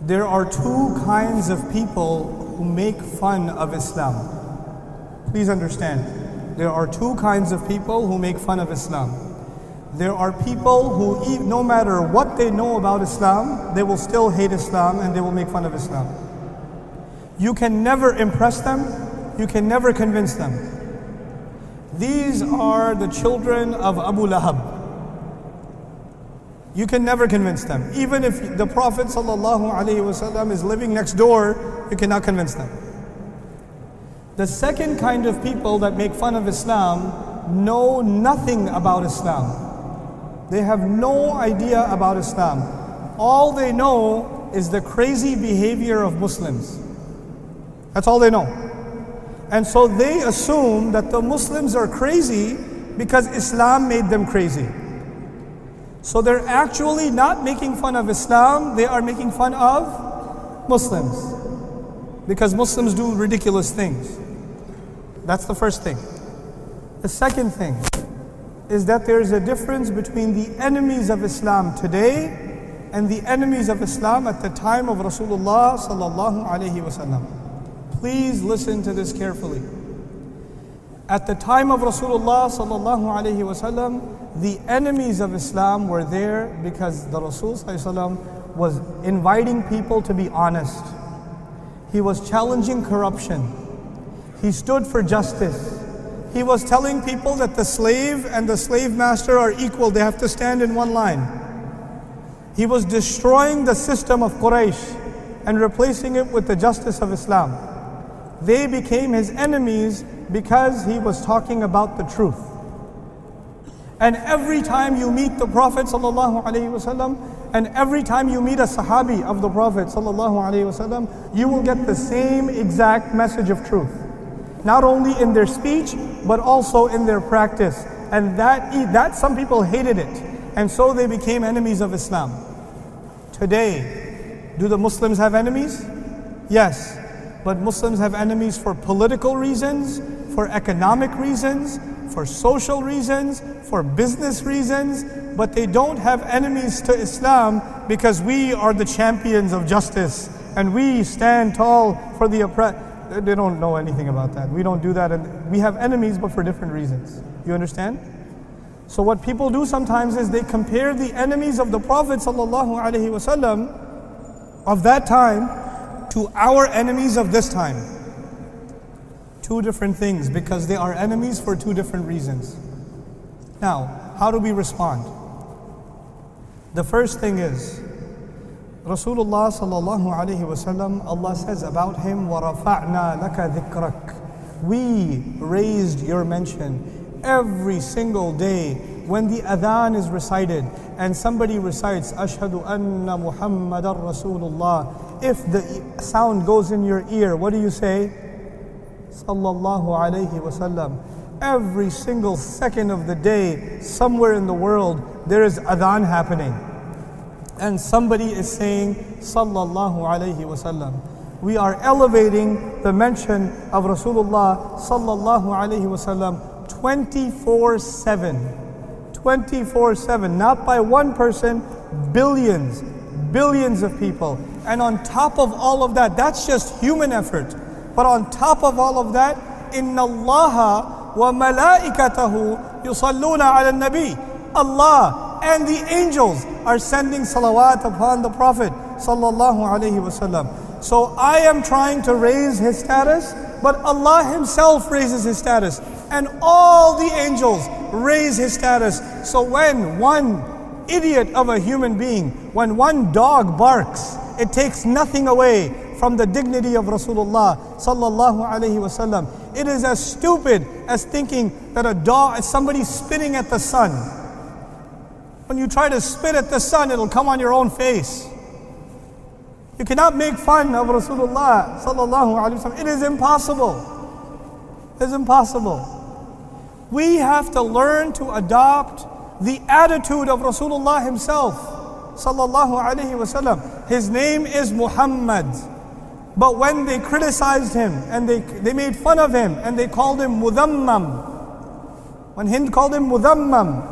There are two kinds of people who make fun of Islam. Please understand. There are two kinds of people who make fun of Islam. There are people who, no matter what they know about Islam, they will still hate Islam and they will make fun of Islam. You can never impress them. You can never convince them. These are the children of Abu Lahab. You can never convince them. Even if the Prophet ﷺ is living next door, you cannot convince them. The second kind of people that make fun of Islam know nothing about Islam. They have no idea about Islam. All they know is the crazy behavior of Muslims. That's all they know. And so they assume that the Muslims are crazy because Islam made them crazy. So they're actually not making fun of Islam, they are making fun of Muslims. Because Muslims do ridiculous things. That's the first thing. The second thing is that there is a difference between the enemies of Islam today and the enemies of Islam at the time of Rasulullah sallallahu alaihi wasallam. Please listen to this carefully. At the time of Rasulullah sallallahu alaihi wasallam, the enemies of Islam were there because the Rasul sallallahu was inviting people to be honest. He was challenging corruption. He stood for justice. He was telling people that the slave and the slave master are equal. They have to stand in one line. He was destroying the system of Quraysh and replacing it with the justice of Islam. They became his enemies because he was talking about the truth. And every time you meet the Prophet ﷺ, and every time you meet a Sahabi of the Prophet ﷺ, you will get the same exact message of truth. Not only in their speech, but also in their practice. And that some people hated it. And so they became enemies of Islam. Today, do the Muslims have enemies? Yes. But Muslims have enemies for political reasons, for economic reasons, for social reasons, for business reasons, but they don't have enemies to Islam because we are the champions of justice and we stand tall for the oppressed. They don't know anything about that. We don't do that, and we have enemies but for different reasons. You understand? So what people do sometimes is they compare the enemies of the Prophet ﷺ of that time to our enemies of this time. Two different things because they are enemies for two different reasons. Now, how do we respond? The first thing is, Rasulullah sallallahu alaihi wasallam, Allah says about him, وَرَفَعْنَا لَكَ ذِكْرَكَ. We raised your mention every single day when the adhan is recited and somebody recites Ashhadu anna Muhammadan Rasulullah. If the sound goes in your ear, what do you say? Sallallahu alayhi wasallam. Every single second of the day, somewhere in the world, there is adhan happening. And somebody is saying Sallallahu alayhi wasallam. We are elevating the mention of Rasulullah Sallallahu alayhi wasallam 24/7. 24/7, not by one person, billions of people. And on top of all of that, that's just human effort. But on top of all of that, إِنَّ اللَّهَ وَمَلَائِكَتَهُ يُصَلُّونَ عَلَى النَّبِيِّ. Allah and the angels are sending salawat upon the Prophet sallallahu alaihi wasallam. So I am trying to raise his status, but Allah himself raises his status. And all the angels raise his status. So when one idiot of a human being, when one dog barks, it takes nothing away from the dignity of Rasulullah sallallahu alaihi wasallam. It is as stupid as thinking that a dog, as somebody spitting at the sun. When you try to spit at the sun, it'll come on your own face. You cannot make fun of Rasulullah sallallahu alaihi wasallam. It is impossible. It is impossible. We have to learn to adopt the attitude of Rasulullah himself sallallahu alaihi wasallam. His name is Muhammad. But when they criticized him and they made fun of him and they called him Mudhammam, when Hind called him Mudhammam,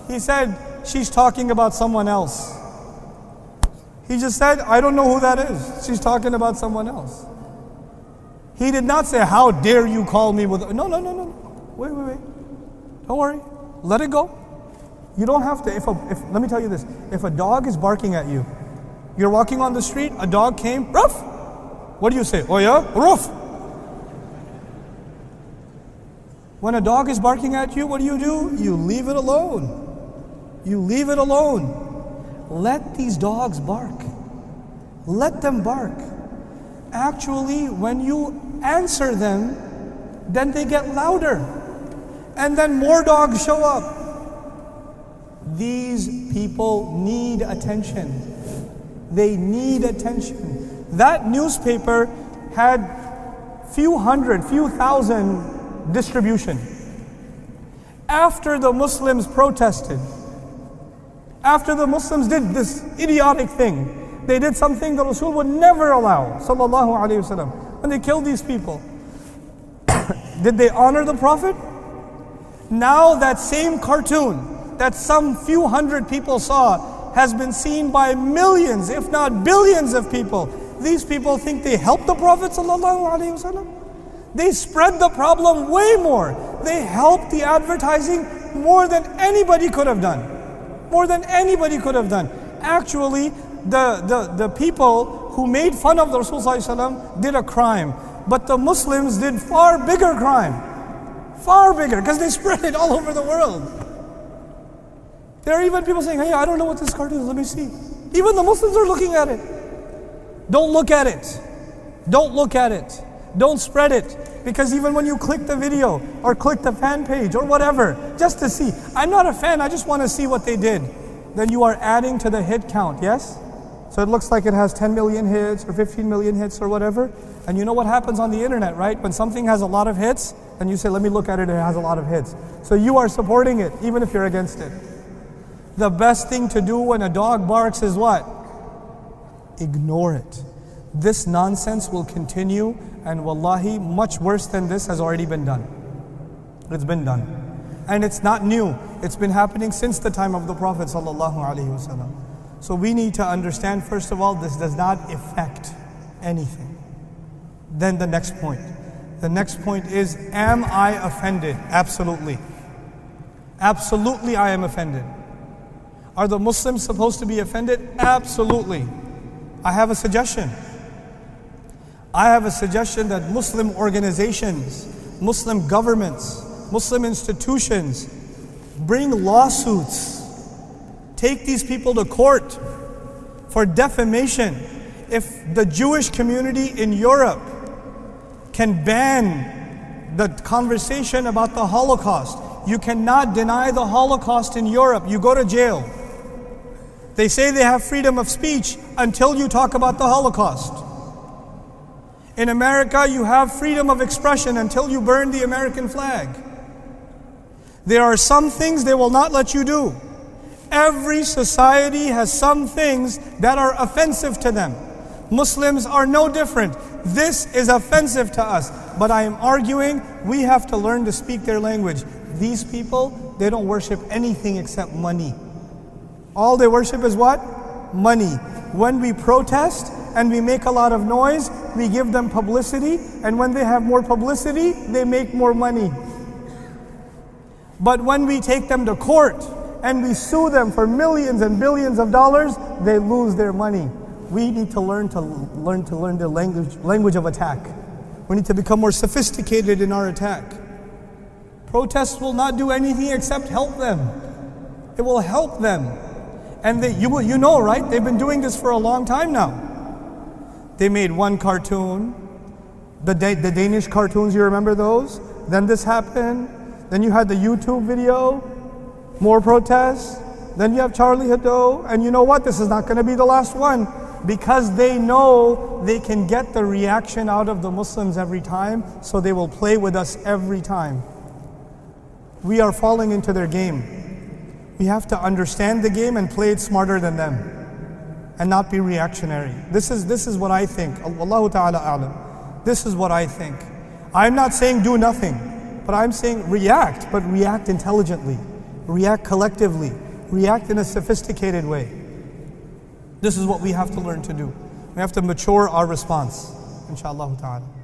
he said, she's talking about someone else. He just said, I don't know who that is. She's talking about someone else. He did not say, how dare you call me with... No. Wait. Don't worry. Let it go. You don't have to. Let me tell you this. If a dog is barking at you, you're walking on the street, a dog came, ruff. What do you say? Oh yeah? Ruff. When a dog is barking at you, what do? You leave it alone. You leave it alone. Let these dogs bark. Let them bark. Actually, when you answer them, then they get louder. And then more dogs show up. These people need attention. They need attention. That newspaper had few thousand distribution. After the Muslims protested, after the Muslims did this idiotic thing, they did something the Rasul would never allow, sallallahu alaihi wasallam. When they killed these people, did they honor the Prophet? Now that same cartoon that some few hundred people saw has been seen by millions, if not billions of people. These people think they helped the Prophet sallallahu alaihi wasallam. They spread the problem way more. They helped the advertising more than anybody could have done. More than anybody could have done. Actually, the people who made fun of the Rasul sallallahu alaihi wasallam did a crime. But the Muslims did far bigger crime. Far bigger, because they spread it all over the world. There are even people saying, hey, I don't know what this cartoon is, let me see. Even the Muslims are looking at it. Don't look at it. Don't look at it. Don't spread it. Because even when you click the video or click the fan page or whatever, just to see, I'm not a fan, I just want to see what they did. Then you are adding to the hit count, yes? So it looks like it has 10 million hits or 15 million hits or whatever. And you know what happens on the internet, right? When something has a lot of hits, and you say, let me look at it, it has a lot of hits. So you are supporting it, even if you're against it. The best thing to do when a dog barks is what? Ignore it. This nonsense will continue, and wallahi, much worse than this has already been done. It's been done. And it's not new. It's been happening since the time of the Prophet sallallahu alaihi wasallam. So we need to understand, first of all, this does not affect anything. Then the next point. The next point is, am I offended? Absolutely. Absolutely I am offended. Are the Muslims supposed to be offended? Absolutely. I have a suggestion. I have a suggestion that Muslim organizations, Muslim governments, Muslim institutions bring lawsuits. Take these people to court for defamation. If the Jewish community in Europe can ban the conversation about the Holocaust, you cannot deny the Holocaust in Europe. You go to jail. They say they have freedom of speech until you talk about the Holocaust. In America, you have freedom of expression until you burn the American flag. There are some things they will not let you do. Every society has some things that are offensive to them. Muslims are no different. This is offensive to us. But I am arguing we have to learn to speak their language. These people, they don't worship anything except money. All they worship is what? Money. When we protest and we make a lot of noise, we give them publicity. And when they have more publicity, they make more money. But when we take them to court and we sue them for millions and billions of dollars, they lose their money. We need to learn the language of attack. We need to become more sophisticated in our attack. Protests will not do anything except help them. It will help them. And you know, right? They've been doing this for a long time now. They made one cartoon, the Danish cartoons, you remember those? Then this happened. Then you had the YouTube video, more protests. Then you have Charlie Hebdo. And you know what? This is not going to be the last one. Because they know they can get the reaction out of the Muslims every time, so they will play with us every time. We are falling into their game. We have to understand the game and play it smarter than them and not be reactionary. This is what I think. Allahu Ta'ala a'lam. This is what I think. I'm not saying do nothing, but I'm saying react, but react intelligently. React collectively. React in a sophisticated way. This is what we have to learn to do. We have to mature our response, inshaAllah ta'ala.